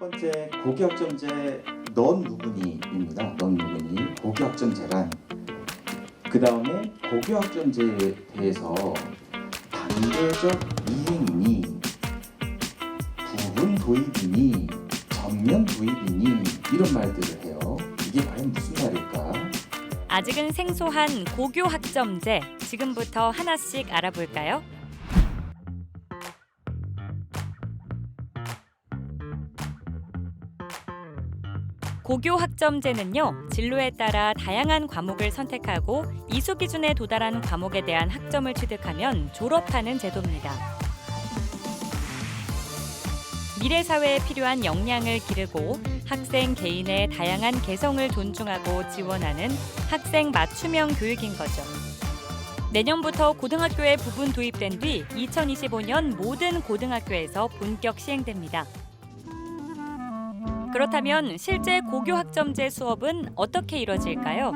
번째 고교학점제 넌 누구니입니다. 넌 누구니 고교학점제란 그 다음에 고교학점제에 대해서 단계적 이행이니 부분 도입이니 전면 도입이니 이런 말들을 해요. 이게 과연 무슨 말일까? 아직은 생소한 고교학점제, 지금부터 하나씩 알아볼까요? 고교학점제는요, 진로에 따라 다양한 과목을 선택하고 이수 기준에 도달한 과목에 대한 학점을 취득하면 졸업하는 제도입니다. 미래 사회에 필요한 역량을 기르고 학생 개인의 다양한 개성을 존중하고 지원하는 학생 맞춤형 교육인 거죠. 내년부터 고등학교에 부분 도입된 뒤 2025년 모든 고등학교에서 본격 시행됩니다. 그렇다면 실제 고교학점제 수업은 어떻게 이뤄질까요?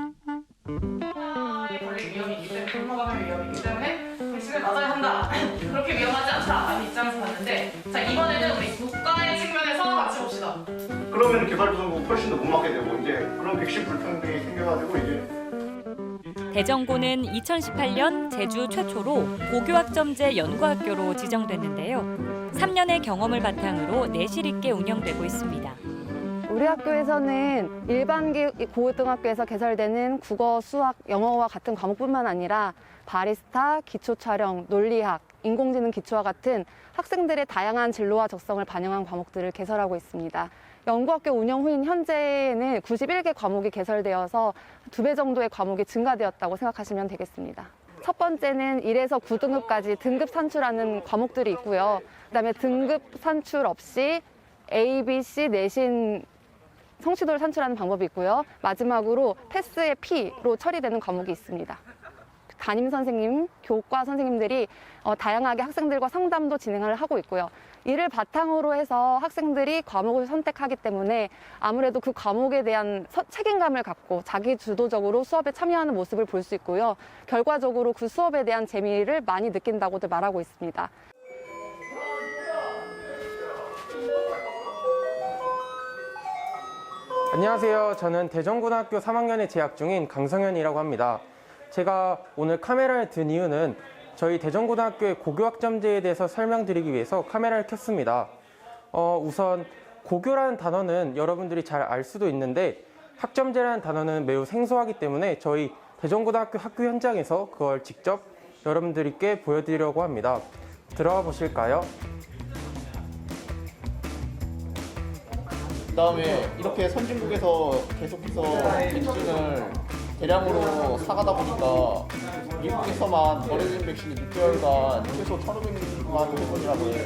걸릴 위험이 있기 때문에 공모감의 위험이 있기 때문에 백신을 맞아야 한다. 그렇게 위험하지 않다라는 입장에서 봤는데 자 이번에는 우리 국가의 측면에서 같이 봅시다. 그러면 개발도상국 훨씬 더 못 맞게 되고 이제 그런 백신 불평등이 생겨가지고 이제 대전고는 2018년 제주 최초로 고교학점제 연구학교로 지정됐는데요. 3년의 경험을 바탕으로 내실 있게 운영되고 있습니다. 우리 학교에서는 일반 고등학교에서 개설되는 국어, 수학, 영어와 같은 과목뿐만 아니라 바리스타, 기초 촬영, 논리학, 인공지능 기초와 같은 학생들의 다양한 진로와 적성을 반영한 과목들을 개설하고 있습니다. 연구학교 운영 후인 현재는 91개 과목이 개설되어서 2배 정도의 과목이 증가되었다고 생각하시면 되겠습니다. 첫 번째는 1에서 9등급까지 등급 산출하는 과목들이 있고요. 그다음에 등급 산출 없이 A, B, C 내신 성취도를 산출하는 방법이 있고요. 마지막으로 패스의 P로 처리되는 과목이 있습니다. 담임 선생님, 교과 선생님들이 다양하게 학생들과 상담도 진행을 하고 있고요. 이를 바탕으로 해서 학생들이 과목을 선택하기 때문에 아무래도 그 과목에 대한 책임감을 갖고 자기 주도적으로 수업에 참여하는 모습을 볼 수 있고요. 결과적으로 그 수업에 대한 재미를 많이 느낀다고들 말하고 있습니다. 안녕하세요. 저는 대전고등학교 3학년에 재학 중인 강성현이라고 합니다. 제가 오늘 카메라를 든 이유는 저희 대전고등학교의 고교학점제에 대해서 설명드리기 위해서 카메라를 켰습니다. 우선 고교라는 단어는 여러분들이 잘 알 수도 있는데 학점제라는 단어는 매우 생소하기 때문에 저희 대전고등학교 학교 현장에서 그걸 직접 여러분들께 보여드리려고 합니다. 들어가 보실까요? 그다음에 이렇게 선진국에서 계속해서 백신을 대량으로 사가다 보니까 미국에서만 버려진 백신이 6개월간 최소 1,500만 회분이라고 해요.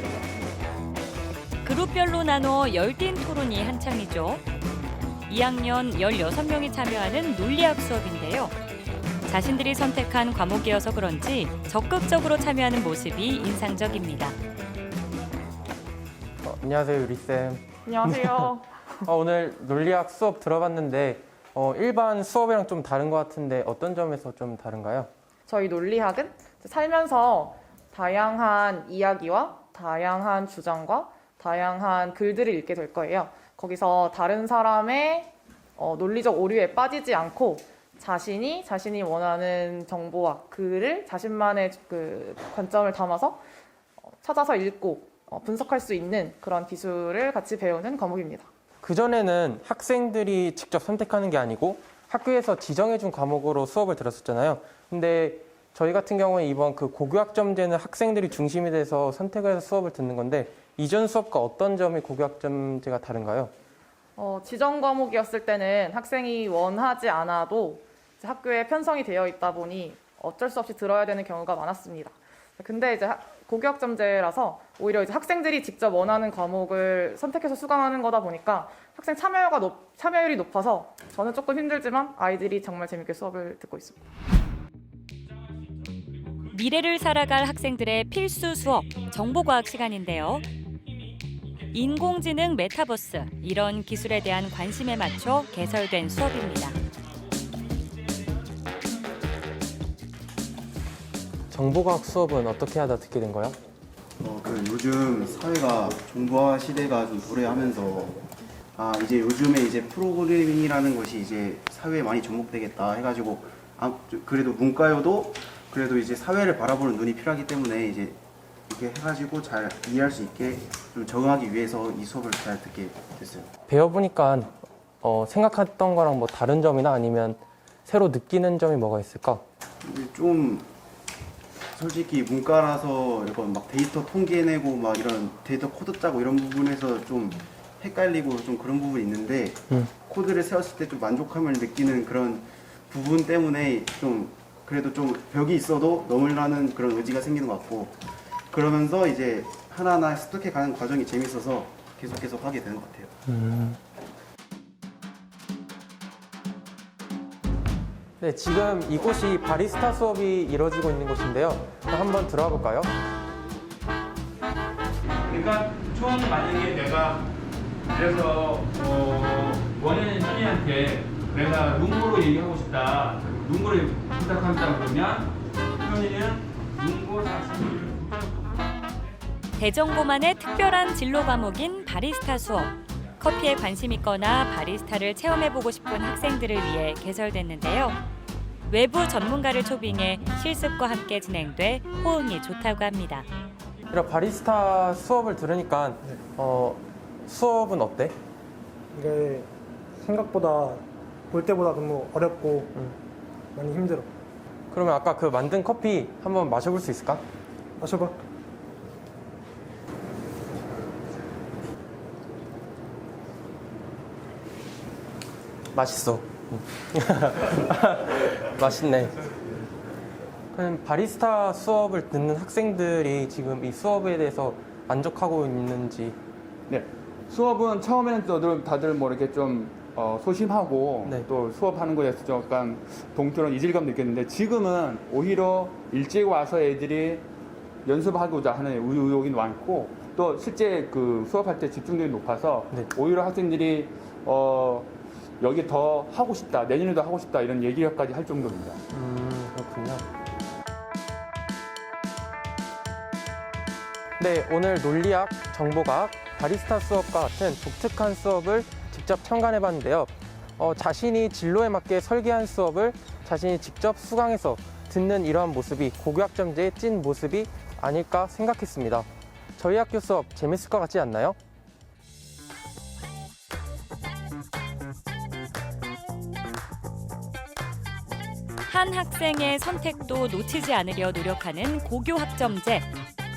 그룹별로 나눠 열띤 토론이 한창이죠. 2학년 16명이 참여하는 논리학 수업인데요. 자신들이 선택한 과목이어서 그런지 적극적으로 참여하는 모습이 인상적입니다. 안녕하세요, 유리쌤. 안녕하세요. 오늘 논리학 수업 들어봤는데 일반 수업이랑 좀 다른 것 같은데 어떤 점에서 좀 다른가요? 저희 논리학은 살면서 다양한 이야기와 다양한 주장과 다양한 글들을 읽게 될 거예요. 거기서 다른 사람의 논리적 오류에 빠지지 않고 자신이 원하는 정보와 글을 자신만의 그 관점을 담아서 찾아서 읽고 분석할 수 있는 그런 기술을 같이 배우는 과목입니다. 그전에는 학생들이 직접 선택하는 게 아니고 학교에서 지정해준 과목으로 수업을 들었었잖아요. 근데 저희 같은 경우에 이번 그 고교학점제는 학생들이 중심이 돼서 선택을 해서 수업을 듣는 건데 이전 수업과 어떤 점이 고교학점제가 다른가요? 지정 과목이었을 때는 학생이 원하지 않아도 이제 학교에 편성이 되어 있다 보니 어쩔 수 없이 들어야 되는 경우가 많았습니다. 근데 이제 고교학점제라서 오히려 이제 학생들이 직접 원하는 과목을 선택해서 수강하는 거다 보니까 학생 참여율이 높아서 저는 조금 힘들지만 아이들이 정말 재밌게 수업을 듣고 있습니다. 미래를 살아갈 학생들의 필수 수업, 정보과학 시간인데요. 인공지능 메타버스, 이런 기술에 대한 관심에 맞춰 개설된 수업입니다. 정보과학 수업은 어떻게 하다 듣게 된 거야? 요즘 사회가 정보화 시대가 좀 도래하면서 이제 요즘에 이제 프로그래밍이라는 것이 이제 사회에 많이 접목되겠다 해가지고 그래도 문과여도 그래도 이제 사회를 바라보는 눈이 필요하기 때문에 이제 이렇게 해가지고 잘 이해할 수 있게 좀 적응하기 위해서 이 수업을 잘 듣게 됐어요. 배워보니까 생각했던 거랑 뭐 다른 점이나 아니면 새로 느끼는 점이 뭐가 있을까? 근데 좀 솔직히 문과라서 이런 막 데이터 통계내고 막 이런 데이터 코드 짜고 이런 부분에서 좀 헷갈리고 좀 그런 부분이 있는데 코드를 세웠을 때 좀 만족감을 느끼는 그런 부분 때문에 좀 그래도 좀 벽이 있어도 넘으려는 그런 의지가 생기는 것 같고 그러면서 이제 하나하나 습득해 가는 과정이 재밌어서 계속 하게 되는 것 같아요. 네, 지금 이곳이 바리스타 수업이 이루어지고 있는 곳인데요. 한번 들어가 볼까요? 그러니까 처음 만약에 내가 그래서 원하는 현이한테 내가 lun고로 얘기하고 싶다. lun고를 부탁한다 그러면 현이는 lun고 40일을 대전고만의 특별한 진로 과목인 바리스타 수업. 커피에 관심 있거나 바리스타를 체험해보고 싶은 학생들을 위해 개설됐는데요. 외부 전문가를 초빙해 실습과 함께 진행돼 호응이 좋다고 합니다. 이런 바리스타 수업을 들으니까 수업은 어때? 이게 생각보다 볼 때보다 너무 어렵고 많이 힘들어. 그러면 아까 그 만든 커피 한번 마셔볼 수 있을까? 마셔봐. 맛있어. 맛있네. 그럼 바리스타 수업을 듣는 학생들이 지금 이 수업에 대해서 만족하고 있는지. 네, 수업은 처음에는 다들 뭐 이렇게 좀 소심하고 네. 또 수업하는 거에 대해서 좀 약간 동떨어진 이질감 느꼈는데 지금은 오히려 일찍 와서 애들이 연습하고자 하는 의욕이 많고 또 실제 그 수업할 때 집중력이 높아서 네. 오히려 학생들이 여기 더 하고 싶다, 내년에도 하고 싶다 이런 얘기까지 할 정도입니다. 그렇군요. 네, 오늘 논리학, 정보과학, 바리스타 수업과 같은 독특한 수업을 직접 참관해봤는데요. 자신이 진로에 맞게 설계한 수업을 자신이 직접 수강해서 듣는 이러한 모습이 고교학점제의 찐 모습이 아닐까 생각했습니다. 저희 학교 수업 재밌을 것 같지 않나요? 한 학생의 선택도 놓치지 않으려 노력하는 고교학점제.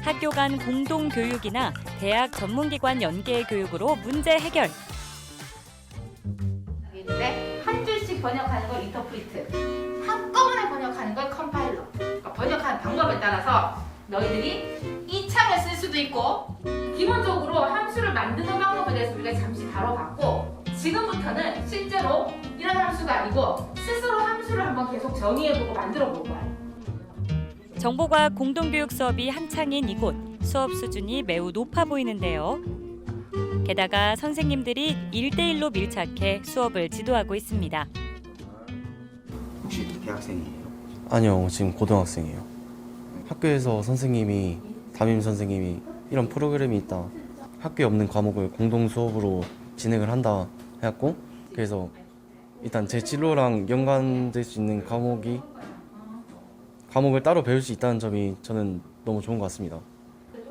학교 간 공동 교육이나 대학 전문기관 연계 교육으로 문제 해결. 있는데 한 줄씩 번역하는 걸 인터프리트, 한꺼번에 번역하는 걸 컴파일러. 그러니까 번역하는 방법에 따라서 너희들이 이 창을 쓸 수도 있고 기본적으로 함수를 만드는 방법에 대해서 우리가 잠시 다뤄봤고 지금부터는 실제로 이런 함수가 아니고 스스로 함수를 한번 계속 정의해보고 만들어볼 거야. 정보과학 공동교육 수업이 한창인 이곳, 수업 수준이 매우 높아 보이는데요. 게다가 선생님들이 1대1로 밀착해 수업을 지도하고 있습니다. 혹시 대학생이에요? 아니요, 지금 고등학생이에요. 학교에서 담임 선생님이 이런 프로그램이 있다. 학교에 없는 과목을 공동 수업으로 진행을 한다 해갖고 그래서 일단 제 진로랑 연관될 수 있는 과목을 따로 배울 수 있다는 점이 저는 너무 좋은 것 같습니다.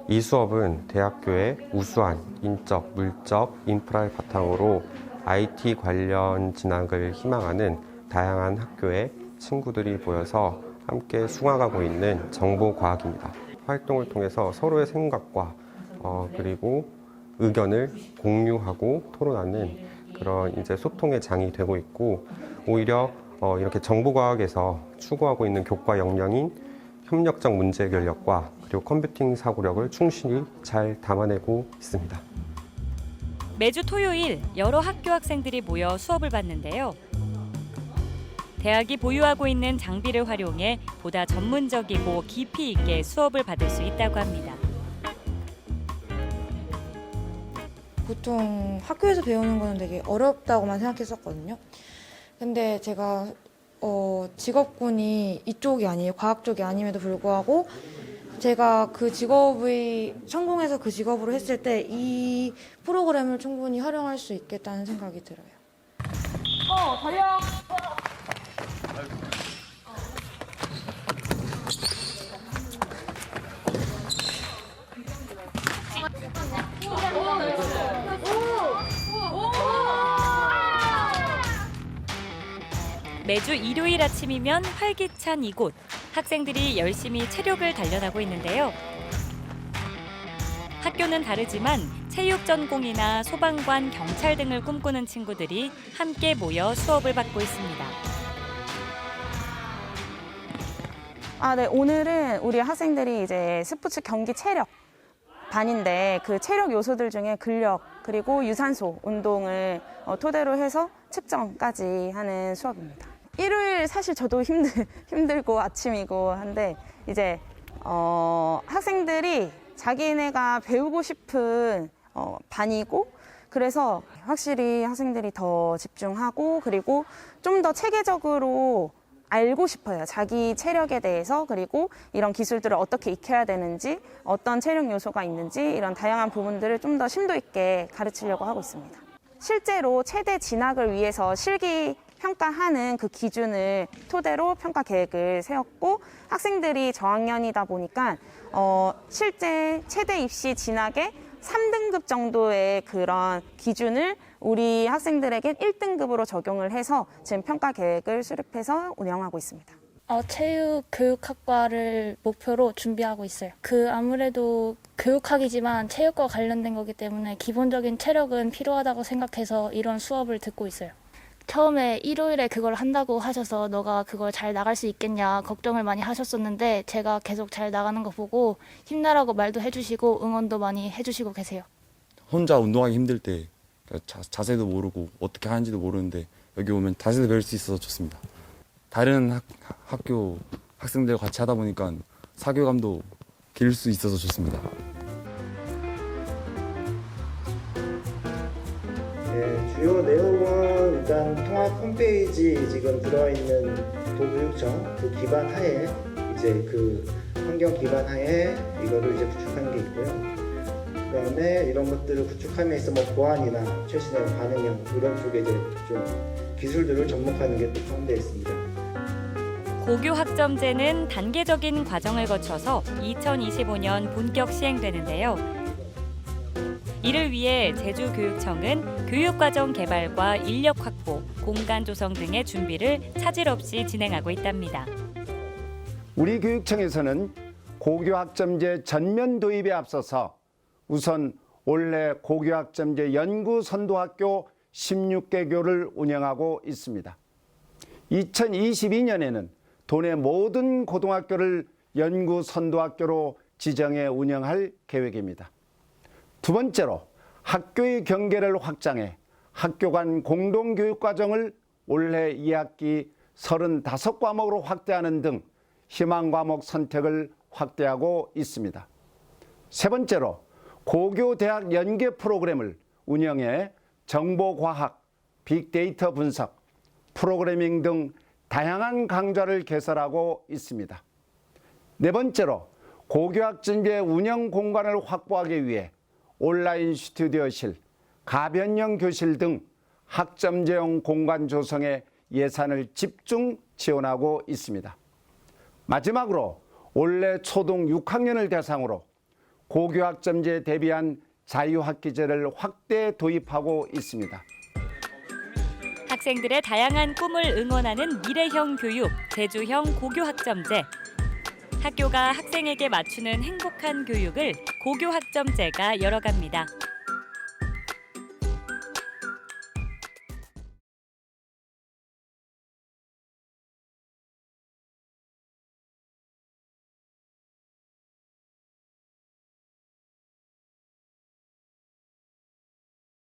이 수업은 대학교의 우수한 인적, 물적, 인프라를 바탕으로 IT 관련 진학을 희망하는 다양한 학교의 친구들이 모여서 함께 수강하고 있는 정보과학입니다. 활동을 통해서 서로의 생각과 그리고 의견을 공유하고 토론하는 그런 이제 소통의 장이 되고 있고 오히려 이렇게 정보과학에서 추구하고 있는 교과 역량인 협력적 문제 해결력과 그리고 컴퓨팅 사고력을 충실히 잘 담아내고 있습니다. 매주 토요일 여러 학교 학생들이 모여 수업을 받는데요. 대학이 보유하고 있는 장비를 활용해 보다 전문적이고 깊이 있게 수업을 받을 수 있다고 합니다. 보통 학교에서 배우는 거는 되게 어렵다고만 생각했었거든요. 근데 제가 직업군이 이쪽이 아니에요. 과학 쪽이 아님에도 불구하고 제가 그 직업이 성공해서 그 직업으로 했을 때 이 프로그램을 충분히 활용할 수 있겠다는 생각이 들어요. 달려. 매주 일요일 아침이면 활기찬 이곳. 학생들이 열심히 체력을 단련하고 있는데요. 학교는 다르지만 체육 전공이나 소방관, 경찰 등을 꿈꾸는 친구들이 함께 모여 수업을 받고 있습니다. 네, 오늘은 우리 학생들이 이제 스포츠 경기 체력 반인데 그 체력 요소들 중에 근력 그리고 유산소 운동을 토대로 해서 측정까지 하는 수업입니다. 일요일 사실 저도 힘들고 아침이고 한데 이제 학생들이 자기네가 배우고 싶은 반이고 그래서 확실히 학생들이 더 집중하고 그리고 좀 더 체계적으로 알고 싶어요. 자기 체력에 대해서 그리고 이런 기술들을 어떻게 익혀야 되는지 어떤 체력 요소가 있는지 이런 다양한 부분들을 좀 더 심도 있게 가르치려고 하고 있습니다. 실제로 최대 진학을 위해서 실기 평가하는 그 기준을 토대로 평가 계획을 세웠고 학생들이 저학년이다 보니까 실제 최대 입시 진학의 3등급 정도의 그런 기준을 우리 학생들에게 1등급으로 적용을 해서 지금 평가 계획을 수립해서 운영하고 있습니다. 체육교육학과를 목표로 준비하고 있어요. 아무래도 교육학이지만 체육과 관련된 거기 때문에 기본적인 체력은 필요하다고 생각해서 이런 수업을 듣고 있어요. 처음에 일요일에 그걸 한다고 하셔서 너가 그걸 잘 나갈 수 있겠냐 걱정을 많이 하셨었는데 제가 계속 잘 나가는 거 보고 힘내라고 말도 해주시고 응원도 많이 해주시고 계세요. 혼자 운동하기 힘들 때 자세도 모르고 어떻게 하는지도 모르는데 여기 오면 자세도 배울 수 있어서 좋습니다. 다른 학교 학생들과 같이 하다 보니까 사교감도 기를 수 있어서 좋습니다. 네, 주요 내용은 일단 통합 홈페이지 지금 들어와 있는 도교육청 그 기반 하에 이제 그 환경 기반 하에 이거를 이제 구축하는 게 있고요. 그다음에 이런 것들을 구축함에 있어 보안이나 최신의 반응형 이런 쪽에 이제 좀 기술들을 접목하는 게 또 포함되어 있습니다. 고교학점제는 단계적인 과정을 거쳐서 2025년 본격 시행되는데요. 이를 위해 제주교육청은 교육과정 개발과 인력 확보, 공간 조성 등의 준비를 차질 없이 진행하고 있답니다. 우리 교육청에서는 고교학점제 전면 도입에 앞서서 우선 올해 고교학점제 연구 선도학교 16개교를 운영하고 있습니다. 2022년에는 도내 모든 고등학교를 연구 선도학교로 지정해 운영할 계획입니다. 두 번째로 학교의 경계를 확장해 학교 간 공동교육과정을 올해 2학기 35과목으로 확대하는 등 희망 과목 선택을 확대하고 있습니다. 세 번째로 고교대학 연계 프로그램을 운영해 정보과학, 빅데이터 분석, 프로그래밍 등 다양한 강좌를 개설하고 있습니다. 네 번째로 고교학점제 운영 공간을 확보하기 위해 온라인 스튜디오실, 가변형 교실 등 학점제용 공간 조성에 예산을 집중 지원하고 있습니다. 마지막으로 올해 초등 6학년을 대상으로 고교학점제에 대비한 자유학기제를 확대 도입하고 있습니다. 학생들의 다양한 꿈을 응원하는 미래형 교육, 제주형 고교학점제. 학교가 학생에게 맞추는 행복한 교육을 고교학점제가 열어갑니다.